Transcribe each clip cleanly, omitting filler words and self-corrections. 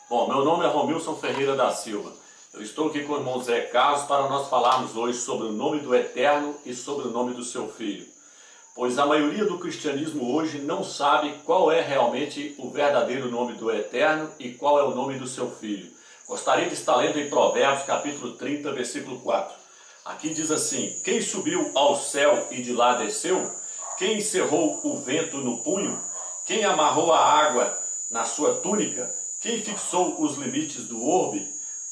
Bom, meu nome é Romilson Ferreira da Silva. Eu estou aqui com o irmão Zé Carlos para nós falarmos hoje sobre o nome do Eterno e sobre o nome do seu Filho. Pois a maioria do cristianismo hoje não sabe qual é realmente o verdadeiro nome do Eterno e qual é o nome do seu Filho. Gostaria de estar lendo em Provérbios capítulo 30, versículo 4. Aqui diz assim: quem subiu ao céu e de lá desceu? Quem encerrou o vento no punho? Quem amarrou a água na sua túnica? Quem fixou os limites do orbe?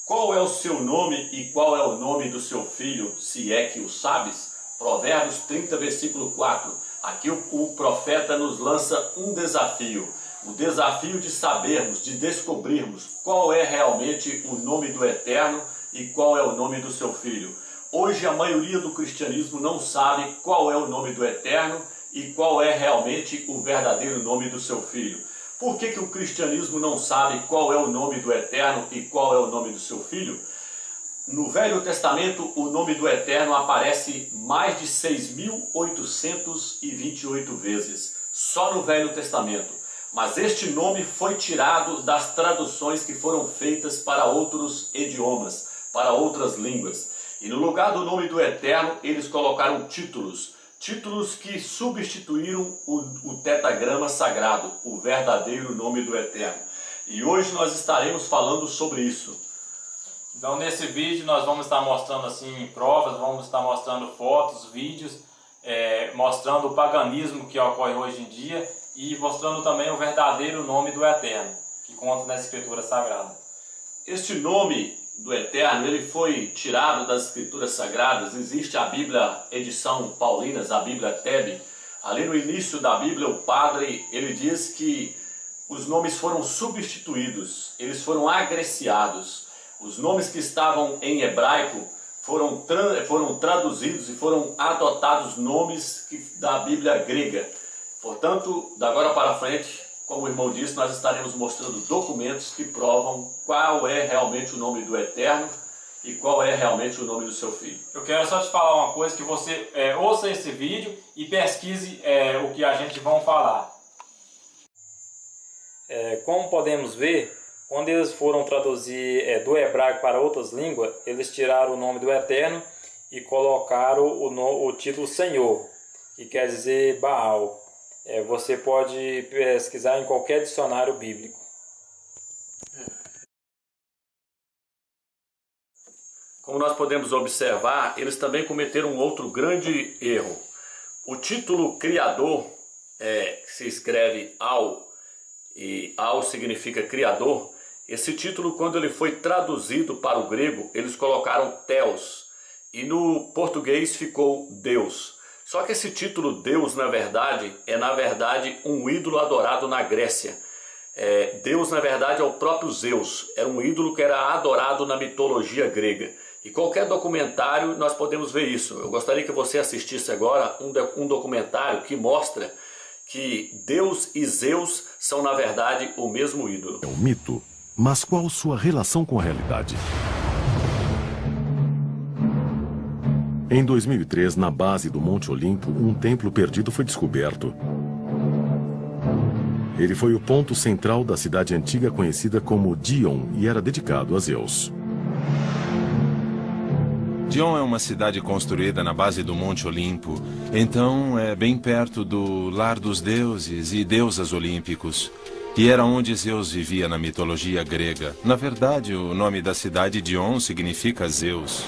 Qual é o seu nome e qual é o nome do seu filho, se é que o sabes? Provérbios 30, versículo 4. Aqui o profeta nos lança um desafio. O desafio de sabermos, de descobrirmos qual é realmente o nome do Eterno e qual é o nome do seu Filho. Hoje a maioria do cristianismo não sabe qual é o nome do Eterno e qual é realmente o verdadeiro nome do seu Filho. Por que o cristianismo não sabe qual é o nome do Eterno e qual é o nome do seu Filho? No Velho Testamento, o nome do Eterno aparece mais de 6.828 vezes, só no Velho Testamento. Mas este nome foi tirado das traduções que foram feitas para outros idiomas, para outras línguas. E no lugar do nome do Eterno, eles colocaram títulos que substituíram o tetragrama sagrado, o verdadeiro nome do Eterno. E hoje nós estaremos falando sobre isso. Então nesse vídeo nós vamos estar mostrando assim provas, vamos estar mostrando fotos, vídeos, mostrando o paganismo que ocorre hoje em dia e mostrando também o verdadeiro nome do Eterno, que conta na Escritura Sagrada. Este nome do Eterno, ele foi tirado das Escrituras Sagradas. Existe a Bíblia edição Paulinas, a Bíblia Tebe. Ali no início da Bíblia, o padre, ele diz que os nomes foram substituídos, eles foram agreciados. Os nomes que estavam em hebraico foram traduzidos e foram adotados nomes da Bíblia grega. Portanto, da agora para frente, como o irmão disse, nós estaremos mostrando documentos que provam qual é realmente o nome do Eterno e qual é realmente o nome do seu Filho. Eu quero só te falar uma coisa, que você ouça esse vídeo e pesquise o que a gente vai falar. Como podemos ver, quando eles foram traduzir do hebraico para outras línguas, eles tiraram o nome do Eterno e colocaram o título Senhor, que quer dizer Baal. Você pode pesquisar em qualquer dicionário bíblico. Como nós podemos observar, eles também cometeram um outro grande erro. O título Criador, que se escreve Al, e Al significa Criador. Esse título, quando ele foi traduzido para o grego, eles colocaram Theos, e no português ficou Deus. Só que esse título Deus, na verdade, é um ídolo adorado na Grécia. Deus, na verdade, é o próprio Zeus. Era um ídolo que era adorado na mitologia grega. E qualquer documentário nós podemos ver isso. Eu gostaria que você assistisse agora um documentário que mostra que Deus e Zeus são, na verdade, o mesmo ídolo. É um mito, mas qual sua relação com a realidade? Em 2003, na base do Monte Olimpo, um templo perdido foi descoberto. Ele foi o ponto central da cidade antiga conhecida como Dion e era dedicado a Zeus. Dion é uma cidade construída na base do Monte Olimpo, então é bem perto do lar dos deuses e deusas olímpicos. E era onde Zeus vivia na mitologia grega. Na verdade, o nome da cidade Dion significa Zeus.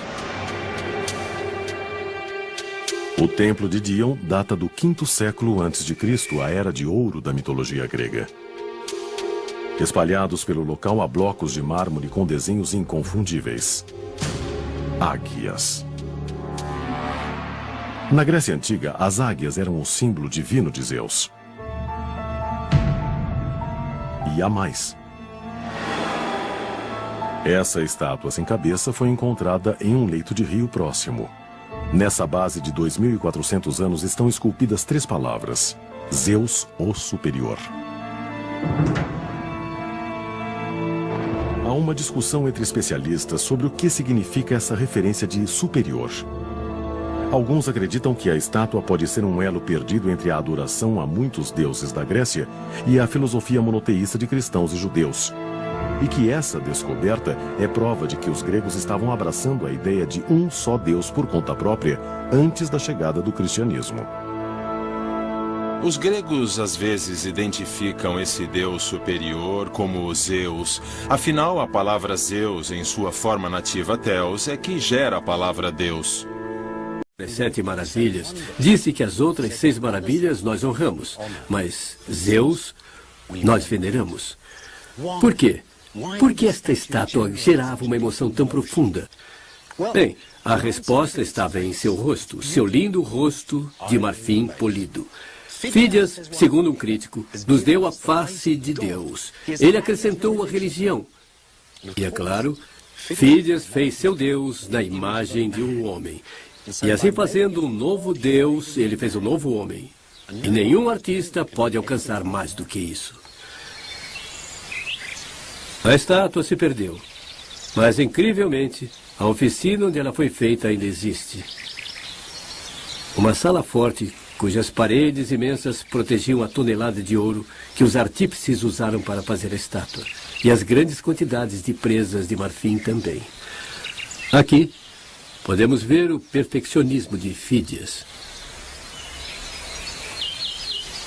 O templo de Dion data do 5º século a.C., a era de ouro da mitologia grega. Espalhados pelo local há blocos de mármore com desenhos inconfundíveis. Águias. Na Grécia Antiga, as águias eram o símbolo divino de Zeus. E há mais. Essa estátua sem cabeça foi encontrada em um leito de rio próximo. Nessa base de 2.400 anos estão esculpidas 3 palavras: Zeus, o Superior. Há uma discussão entre especialistas sobre o que significa essa referência de superior. Alguns acreditam que a estátua pode ser um elo perdido entre a adoração a muitos deuses da Grécia e a filosofia monoteísta de cristãos e judeus. e que essa descoberta é prova de que os gregos estavam abraçando a ideia de um só Deus por conta própria antes da chegada do cristianismo. Os gregos às vezes identificam esse Deus superior como Zeus. Afinal, a palavra Zeus, em sua forma nativa Theos, é que gera a palavra Deus. As 7 maravilhas, disse que as outras 6 maravilhas nós honramos, mas Zeus nós veneramos. Por quê? Porque esta estátua gerava uma emoção tão profunda. Bem, a resposta estava em seu rosto, seu lindo rosto de marfim polido. Fídias, segundo um crítico, nos deu a face de Deus. Ele acrescentou a religião. E é claro, Fídias fez seu Deus na imagem de um homem. E assim fazendo um novo Deus, ele fez um novo homem. E nenhum artista pode alcançar mais do que isso. A estátua se perdeu. Mas, incrivelmente, a oficina onde ela foi feita ainda existe. Uma sala forte, cujas paredes imensas protegiam a tonelada de ouro que os artífices usaram para fazer a estátua. E as grandes quantidades de presas de marfim também. Aqui, podemos ver o perfeccionismo de Fídias.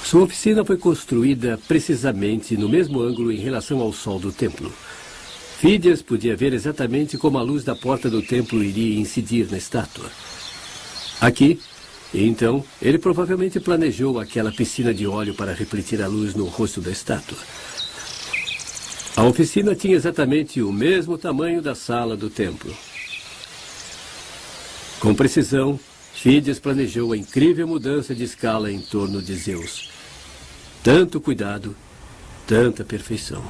Sua oficina foi construída precisamente no mesmo ângulo em relação ao sol do templo. Fídias podia ver exatamente como a luz da porta do templo iria incidir na estátua. Aqui, então, ele provavelmente planejou aquela piscina de óleo para refletir a luz no rosto da estátua. A oficina tinha exatamente o mesmo tamanho da sala do templo. Com precisão, Fídias planejou a incrível mudança de escala em torno de Zeus. Tanto cuidado, tanta perfeição.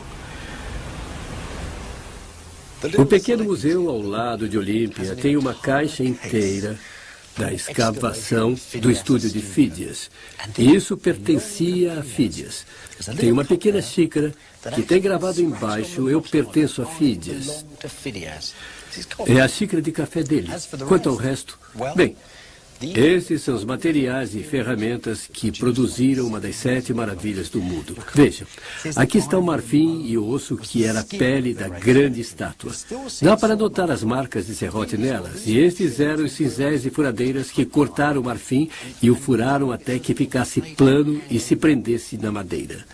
O pequeno museu ao lado de Olímpia tem uma caixa inteira da escavação do estúdio de Fídias. E isso pertencia a Fídias. Tem uma pequena xícara que tem gravado embaixo: eu pertenço a Fídias. É a xícara de café dele. Quanto ao resto, bem, esses são os materiais e ferramentas que produziram uma das 7 maravilhas do mundo. Vejam, aqui está o marfim e o osso que era a pele da grande estátua. Dá para notar as marcas de serrote nelas. E estes eram os cinzéis e furadeiras que cortaram o marfim e o furaram até que ficasse plano e se prendesse na madeira.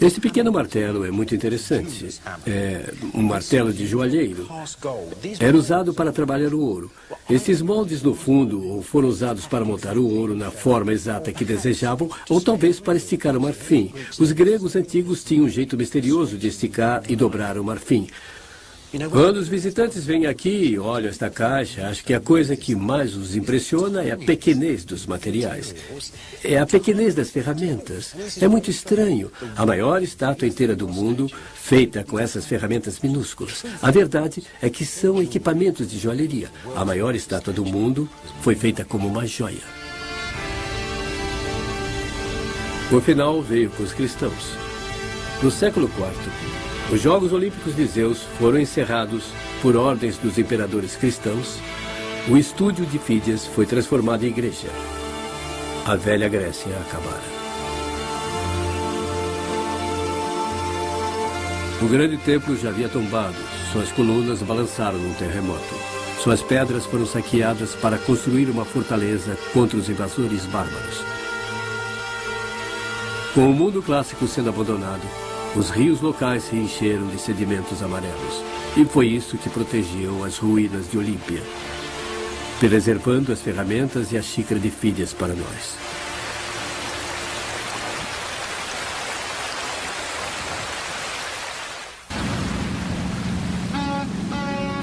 Este pequeno martelo é muito interessante. É um martelo de joalheiro. Era usado para trabalhar o ouro. Estes moldes, no fundo, ou foram usados para montar o ouro na forma exata que desejavam, ou talvez para esticar o marfim. Os gregos antigos tinham um jeito misterioso de esticar e dobrar o marfim. Quando os visitantes vêm aqui e olham esta caixa, acho que a coisa que mais os impressiona é a pequenez dos materiais. É a pequenez das ferramentas. É muito estranho. A maior estátua inteira do mundo, feita com essas ferramentas minúsculas. A verdade é que são equipamentos de joalheria. A maior estátua do mundo foi feita como uma joia. O final veio com os cristãos. No século IV, os Jogos Olímpicos de Zeus foram encerrados por ordens dos imperadores cristãos. O estúdio de Fídias foi transformado em igreja. A velha Grécia acabara. O grande templo já havia tombado. Suas colunas balançaram num terremoto. Suas pedras foram saqueadas para construir uma fortaleza contra os invasores bárbaros. Com o mundo clássico sendo abandonado, os rios locais se encheram de sedimentos amarelos. E foi isso que protegeu as ruínas de Olímpia, preservando as ferramentas e a xícara de Fídias para nós.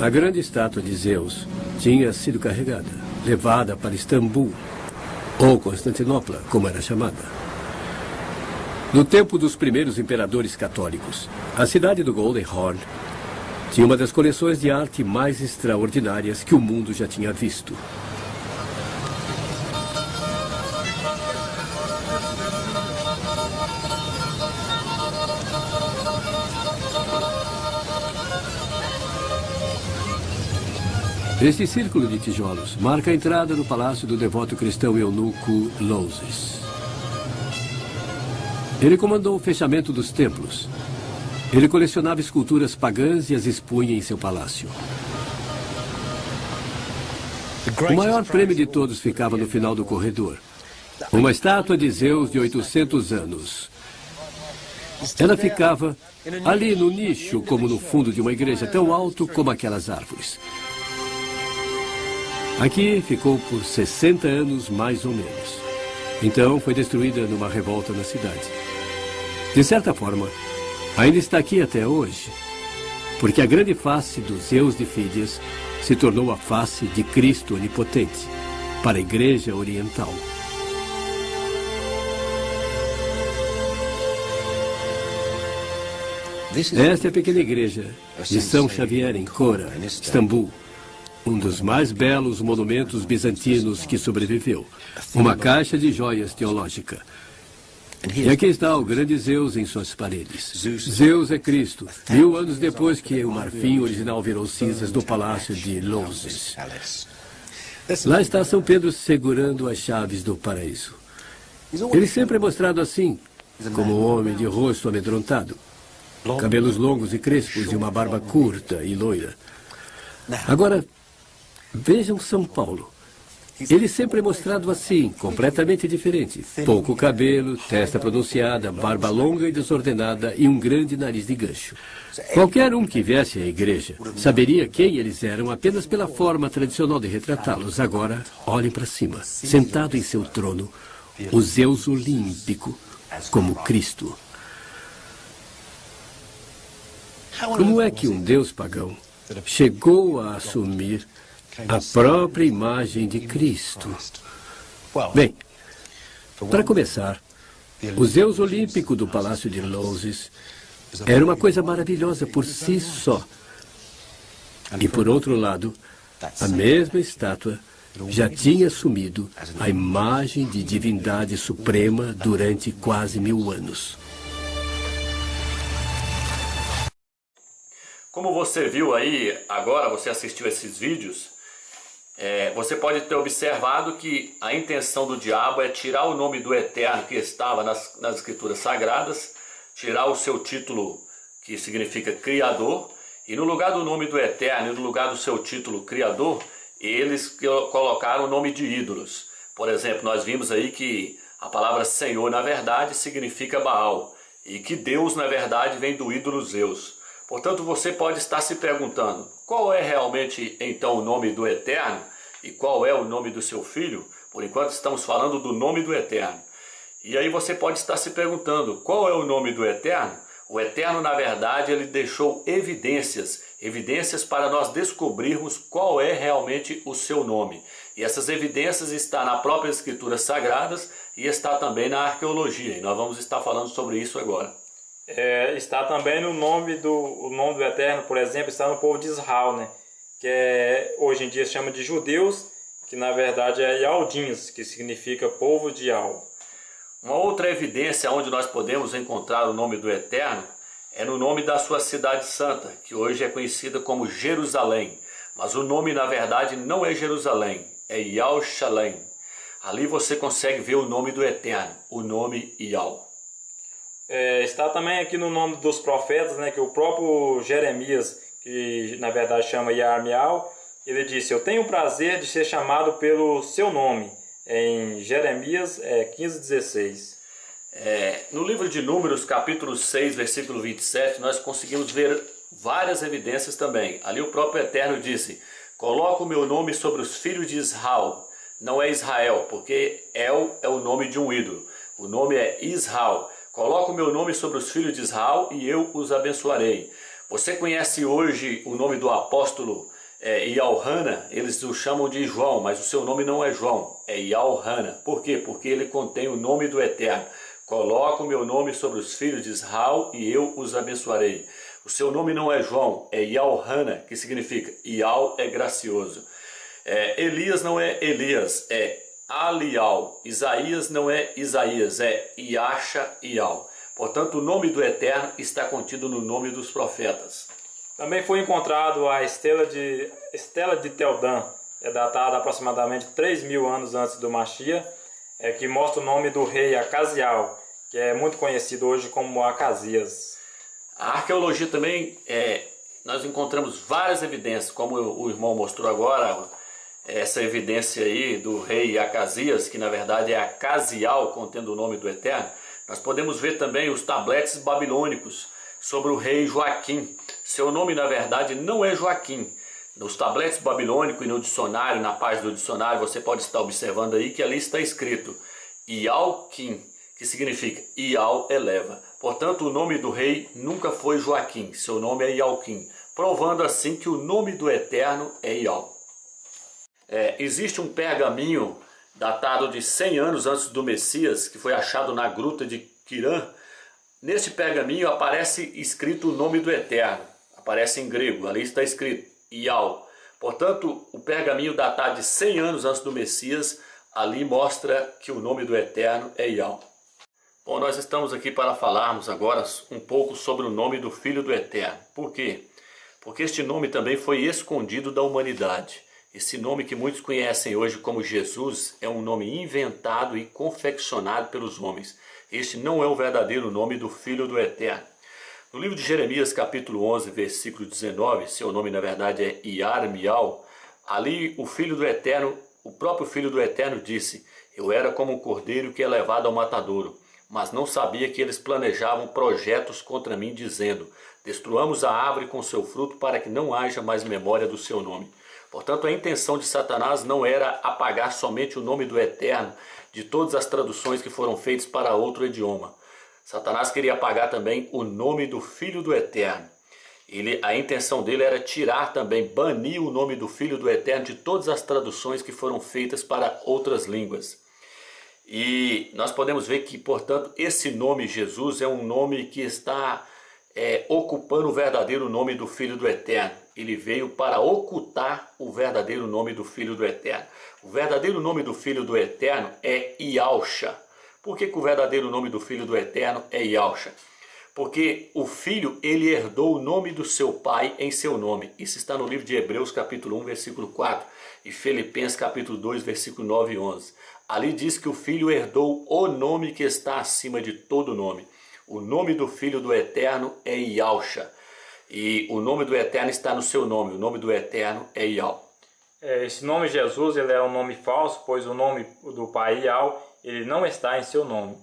A grande estátua de Zeus tinha sido carregada, levada para Istambul, ou Constantinopla, como era chamada. No tempo dos primeiros imperadores católicos, a cidade do Golden Horn tinha uma das coleções de arte mais extraordinárias que o mundo já tinha visto. Este círculo de tijolos marca a entrada no palácio do devoto cristão eunuco Louses. Ele comandou o fechamento dos templos. Ele colecionava esculturas pagãs e as expunha em seu palácio. O maior prêmio de todos ficava no final do corredor. Uma estátua de Zeus de 800 anos. Ela ficava ali no nicho, como no fundo de uma igreja, tão alto como aquelas árvores. Aqui ficou por 60 anos, mais ou menos. Então foi destruída numa revolta na cidade. De certa forma, ainda está aqui até hoje, porque a grande face do Zeus de Fídias se tornou a face de Cristo onipotente para a Igreja Oriental. Esta é a pequena igreja de São Xavier, em Kora, Istambul. Um dos mais belos monumentos bizantinos que sobreviveu. Uma caixa de joias teológica. E aqui está o grande Zeus em suas paredes. Zeus é Cristo, 1000 anos depois que o marfim original virou cinzas do palácio de Loses. Lá está São Pedro segurando as chaves do paraíso. Ele sempre é mostrado assim, como um homem de rosto amedrontado. Cabelos longos e crespos e uma barba curta e loira. Agora, vejam São Paulo. Ele sempre é mostrado assim, completamente diferente. Pouco cabelo, testa pronunciada, barba longa e desordenada e um grande nariz de gancho. Qualquer um que viesse à igreja saberia quem eles eram apenas pela forma tradicional de retratá-los. Agora, olhem para cima, sentado em seu trono, o Zeus olímpico, como Cristo. Como é que um deus pagão chegou a assumir a própria imagem de Cristo? Bem, para começar, o Zeus olímpico do Palácio de Loses era uma coisa maravilhosa por si só. E por outro lado, a mesma estátua já tinha assumido a imagem de divindade suprema durante quase 1000 anos. Como você viu aí, agora você assistiu esses vídeos, você pode ter observado que a intenção do diabo é tirar o nome do Eterno que estava nas Escrituras Sagradas, tirar o seu título que significa Criador, e no lugar do nome do Eterno e no lugar do seu título Criador, eles colocaram o nome de ídolos. Por exemplo, nós vimos aí que a palavra Senhor, na verdade, significa Baal, e que Deus, na verdade, vem do ídolo Zeus. Portanto, você pode estar se perguntando, qual é realmente então o nome do Eterno e qual é o nome do seu Filho? Por enquanto estamos falando do nome do Eterno. E aí você pode estar se perguntando, qual é o nome do Eterno? O Eterno, na verdade, ele deixou evidências para nós descobrirmos qual é realmente o seu nome. E essas evidências estão nas próprias Escrituras Sagradas e está também na arqueologia. E nós vamos estar falando sobre isso agora. Está também no nome do Eterno, por exemplo, está no povo de Israel, né? Que hoje em dia se chama de judeus, que na verdade é Yaldins, que significa povo de Yal. Uma outra evidência onde nós podemos encontrar o nome do Eterno é no nome da sua cidade santa, que hoje é conhecida como Jerusalém. Mas o nome na verdade não é Jerusalém, é Yal-Shalem. Ali você consegue ver o nome do Eterno, o nome Yal. Está também aqui no nome dos profetas, né, que o próprio Jeremias, que na verdade chama Yarmial, ele disse, eu tenho o prazer de ser chamado pelo seu nome, em Jeremias 15:16. No livro de Números, capítulo 6, versículo 27, nós conseguimos ver várias evidências também. Ali o próprio Eterno disse, coloco o meu nome sobre os filhos de Israel. Não é Israel, porque El é o nome de um ídolo. O nome é Israel. Coloco o meu nome sobre os filhos de Israel e eu os abençoarei. Você conhece hoje o nome do apóstolo Yalhana? Eles o chamam de João, mas o seu nome não é João, é Yalhana. Por quê? Porque ele contém o nome do Eterno. Coloco o meu nome sobre os filhos de Israel e eu os abençoarei. O seu nome não é João, é Yalhana, que significa Yal é gracioso. Elias não é Elias, é Alial. Isaías não é Isaías, é Iasha-Ial. Portanto, o nome do Eterno está contido no nome dos profetas. Também foi encontrado a Estela de Teldan, datada aproximadamente 3.000 anos antes do Mashiach, que mostra o nome do rei Acasial, que é muito conhecido hoje como Acasias. A arqueologia também, nós encontramos várias evidências, como o irmão mostrou agora, essa evidência aí do rei Acasias, que na verdade é Acasial, contendo o nome do Eterno. Nós podemos ver também os tabletes babilônicos sobre o rei Joaquim. Seu nome na verdade não é Joaquim. Nos tabletes babilônicos e no dicionário, na página do dicionário, você pode estar observando aí que ali está escrito Ialquim, que significa Ial eleva. Portanto, o nome do rei nunca foi Joaquim, seu nome é Ialquim, provando assim que o nome do Eterno é Ial. Existe um pergaminho datado de 100 anos antes do Messias, que foi achado na gruta de Quirã. Neste pergaminho aparece escrito o nome do Eterno, aparece em grego, ali está escrito Ial. Portanto, o pergaminho datado de 100 anos antes do Messias, ali mostra que o nome do Eterno é Ial. Bom, nós estamos aqui para falarmos agora um pouco sobre o nome do Filho do Eterno. Por quê? Porque este nome também foi escondido da humanidade. Esse nome que muitos conhecem hoje como Jesus é um nome inventado e confeccionado pelos homens. Este não é o verdadeiro nome do Filho do Eterno. No livro de Jeremias, capítulo 11, versículo 19, seu nome na verdade é Iarmial, ali o Filho do Eterno, o próprio Filho do Eterno disse: eu era como um cordeiro que é levado ao matadouro, mas não sabia que eles planejavam projetos contra mim, dizendo: destruamos a árvore com seu fruto para que não haja mais memória do seu nome. Portanto, a intenção de Satanás não era apagar somente o nome do Eterno de todas as traduções que foram feitas para outro idioma. Satanás queria apagar também o nome do Filho do Eterno. A intenção dele era tirar também, banir o nome do Filho do Eterno de todas as traduções que foram feitas para outras línguas. E nós podemos ver que, portanto, esse nome Jesus é um nome que está ocupando o verdadeiro nome do Filho do Eterno. Ele veio para ocultar o verdadeiro nome do Filho do Eterno. O verdadeiro nome do Filho do Eterno é Ialcha. Por que o verdadeiro nome do Filho do Eterno é Ialcha? Porque o Filho, ele herdou o nome do seu Pai em seu nome. Isso está no livro de Hebreus, capítulo 1, versículo 4, e Filipenses, capítulo 2, versículo 9 e 11. Ali diz que o Filho herdou o nome que está acima de todo nome. O nome do Filho do Eterno é Ialcha. E o nome do Eterno está no seu nome. O nome do Eterno é Ial. Esse nome Jesus, ele é um nome falso, pois o nome do Pai Ial, ele não está em seu nome.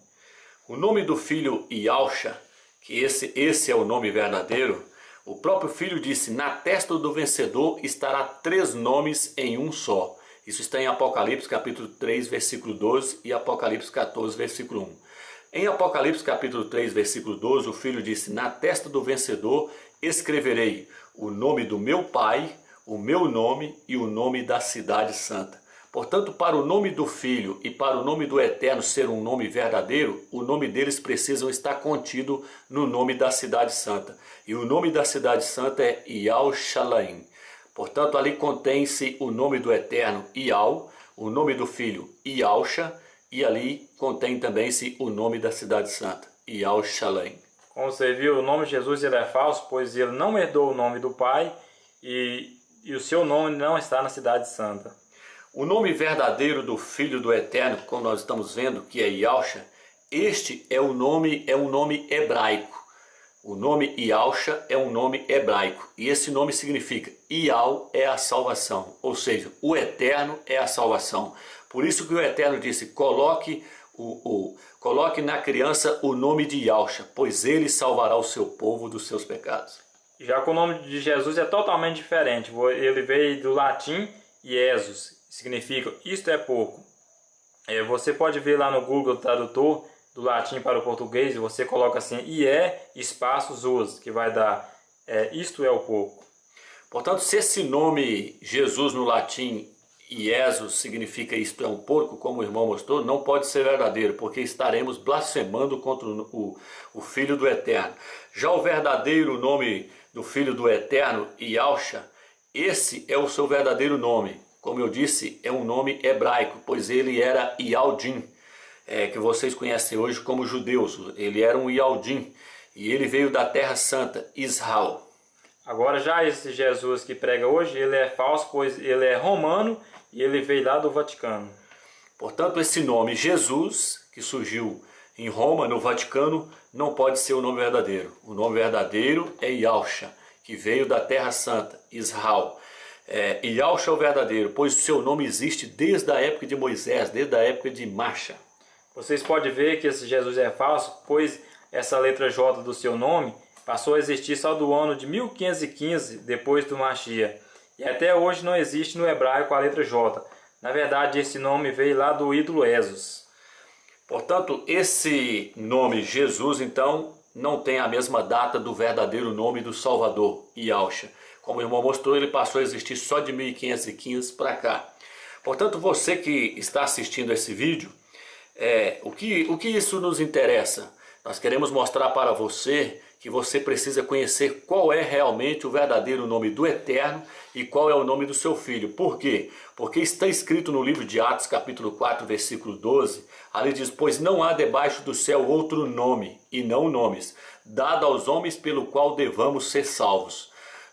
O nome do Filho Ialcha, que esse é o nome verdadeiro, o próprio Filho disse: na testa do vencedor estará 3 nomes em um só. Isso está em Apocalipse capítulo 3, versículo 12 e Apocalipse 14, versículo 1. Em Apocalipse capítulo 3, versículo 12, o Filho disse: na testa do vencedor escreverei o nome do meu Pai, o meu nome e o nome da cidade santa. Portanto, para o nome do Filho e para o nome do Eterno ser um nome verdadeiro, o nome deles precisam estar contido no nome da cidade santa. E o nome da cidade santa é Ial Shalaim. Portanto, ali contém-se o nome do Eterno, Ial, o nome do Filho, Ialcha, e ali contém também-se o nome da cidade santa, Ial Shalaim. Como você viu, o nome de Jesus ele é falso, pois ele não herdou o nome do Pai e o seu nome não está na cidade santa. O nome verdadeiro do Filho do Eterno, como nós estamos vendo, que é Ialcha, este é um nome hebraico. O nome Ialcha é um nome hebraico. E esse nome significa Ial é a salvação. Ou seja, o Eterno é a salvação. Por isso que o Eterno disse: coloque na criança o nome de Ialcha, pois ele salvará o seu povo dos seus pecados. Já que o nome de Jesus é totalmente diferente. Ele veio do latim Iesus. Significa isto é pouco. Você pode ver lá no Google Tradutor do latim para o português, e você coloca assim espaço Zos, que vai dar isto é o pouco. Portanto, se esse nome Jesus no latim Iesus significa isto é um porco, como o irmão mostrou, não pode ser verdadeiro, porque estaremos blasfemando contra o Filho do Eterno. Já o verdadeiro nome do Filho do Eterno, Ialcha, esse é o seu verdadeiro nome. Como eu disse, é um nome hebraico, pois ele era Ialdin, que vocês conhecem hoje como judeus. Ele era um Ialdin e ele veio da Terra Santa, Israel. Agora já esse Jesus que prega hoje, ele é falso, pois ele é romano e ele veio lá do Vaticano. Portanto, esse nome Jesus, que surgiu Em Roma, no Vaticano, não pode ser o nome verdadeiro. O nome verdadeiro é Yahusha, que veio da Terra Santa, Israel. Yahusha é o verdadeiro, pois o seu nome existe desde a época de Moisés, desde a época de Masha. Vocês podem ver que esse Jesus é falso, pois essa letra J do seu nome passou a existir só do ano de 1515, depois do Mashiach. E até hoje não existe no hebraico a letra J. Na verdade, esse nome veio lá do ídolo Esos. Portanto, esse nome Jesus, então, não tem a mesma data do verdadeiro nome do Salvador, Yahusha. Como o irmão mostrou, ele passou a existir só de 1515 para cá. Portanto, você que está assistindo esse vídeo, o que isso nos interessa? Nós queremos mostrar para você que você precisa conhecer qual é realmente o verdadeiro nome do Eterno e qual é o nome do seu Filho. Por quê? Porque está escrito no livro de Atos, capítulo 4, versículo 12, ali diz: pois não há debaixo do céu outro nome, e não nomes, dado aos homens pelo qual devamos ser salvos.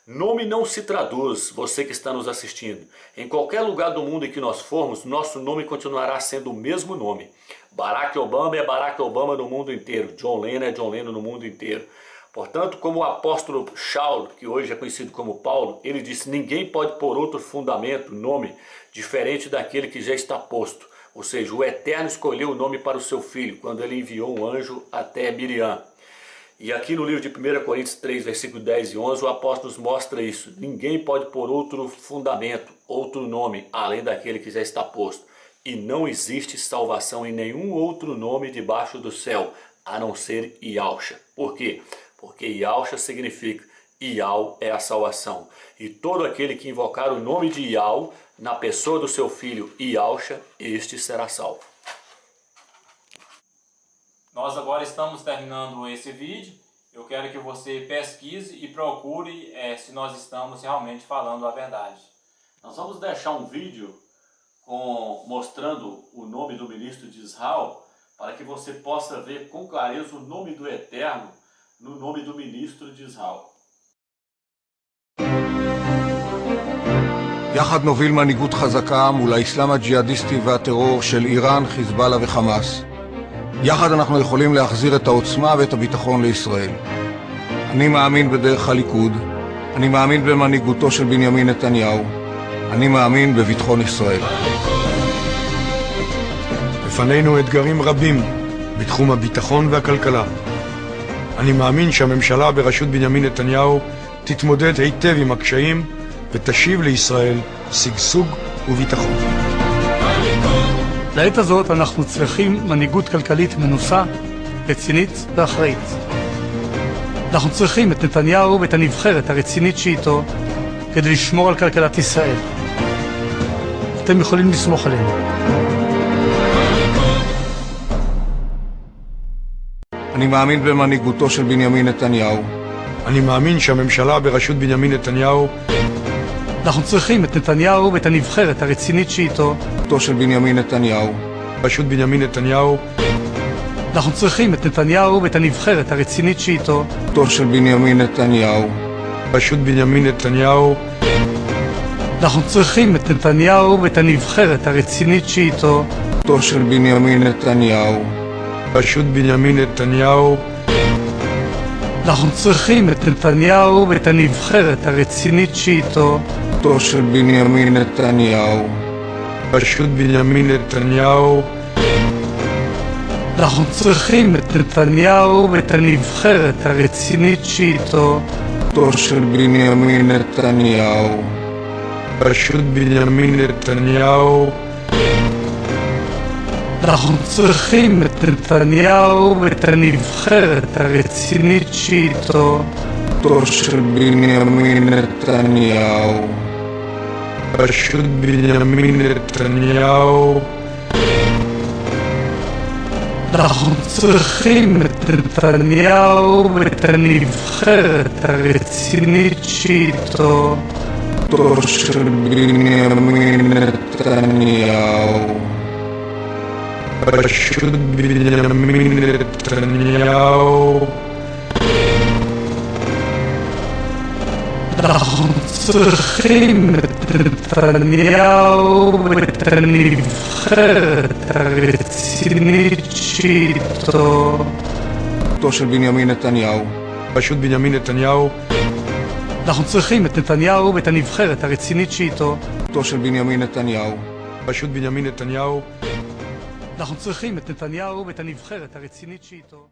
Nome não se traduz, você que está nos assistindo. Em qualquer lugar do mundo em que nós formos, nosso nome continuará sendo o mesmo nome. Barack Obama é Barack Obama no mundo inteiro. John Lennon é John Lennon no mundo inteiro. Portanto, como o apóstolo Saulo, que hoje é conhecido como Paulo, ele disse: ninguém pode pôr outro fundamento, nome, diferente daquele que já está posto. Ou seja, o Eterno escolheu o nome para o seu filho, quando ele enviou um anjo até Miriam. E aqui no livro de 1 Coríntios 3, versículo 10 e 11, o apóstolo nos mostra isso. Ninguém pode pôr outro fundamento, outro nome, além daquele que já está posto. E não existe salvação em nenhum outro nome debaixo do céu, a não ser Yahusha. Por quê? Porque Yahusha significa Yahweh é a salvação. E todo aquele que invocar o nome de Yahweh na pessoa do seu filho Yahusha, este será salvo. Nós agora estamos terminando esse vídeo. Eu quero que você pesquise e procure se nós estamos realmente falando a verdade. Nós vamos deixar um vídeo mostrando o nome do ministro de Israel, para que você possa ver com clareza o nome do Eterno no nome do ministro de Israel. יחד נוביל מנהיגות חזקה מול האסלאם הג'יהאדיסטי והטרור של איראן, חיזבאללה וחמאס. יחד אנחנו יכולים להחזיר את העוצמה ואת הביטחון לישראל. אני מאמין בדרך הליכוד, אני מאמין במנהיגותו של בנימין נתניהו, אני מאמין בביטחון ישראל. לפנינו אתגרים רבים בתחום הביטחון והכלכלה. אני מאמין שהממשלה בראשות בנימין נתניהו תתמודד היטב עם הקשיים ותשיב לישראל שגשוג וביטחון. לעת הזאת אנחנו צריכים מנהיגות כלכלית מנוסה, רצינית ואחראית. אנחנו צריכים את נתניהו ואת הנבחרת הרצינית שאיתו כדי לשמור על כלכלת ישראל. אתם יכולים לסמוך עלינו. אני מאמין במנהיגותו של בנימין נתניהו. אני מאמין שהממשלה בראשות בנימין נתניהו אנחנו צריכים את נתניהו ואת הנבחרת הרצינית שאיתו. של בנימין נתניהו. בראשות בנימין נתניהו. אנחנו צריכים את נתניהו ואת הנבחרת הרצינית שאיתו. של בנימין נתניהו. בראשות בנימין נתניהו. אנחנו צריכים את נתניהו ואת הנבחרת הרצינית שאיתו. של בנימין נתניהו. בראשות בנימין נתניהו. אנחנו צריכים את נתניהו ואת הנבחרת הרצינית שאיתו. של בנימין נתניהו. בראשות בנימין נתניהו. אנחנו צריכים את נתניהו ואת הנבחרת הרצינית שאיתו. של בנימין נתניהו. בראשות בנימין נתניהו. אנחנו צריכים את נתניהו ואת הנבחרת הרצינית שאיתו. של בנימין נתניהו. בראשות בנימין נתניהו. אנחנו צריכים את נתניהו ואת הנבחרת הרצינית שאיתו. של בנימין נתניהו. בראשות בנימין נתניהו. אנחנו צריכים את נתניהו ואת הנבחרת הרצינית שאיתו. של בנימין נתניהו. פשוט בנימין נתניהו. אנחנו צריכים את נתניהו ואת הנבחרת הרצינית שאיתו. של בנימין נתניהו. פשוט בנימין נתניהו. אנחנו צריכים את נתניהו ואת הנבחרת הרצינית שאיתו.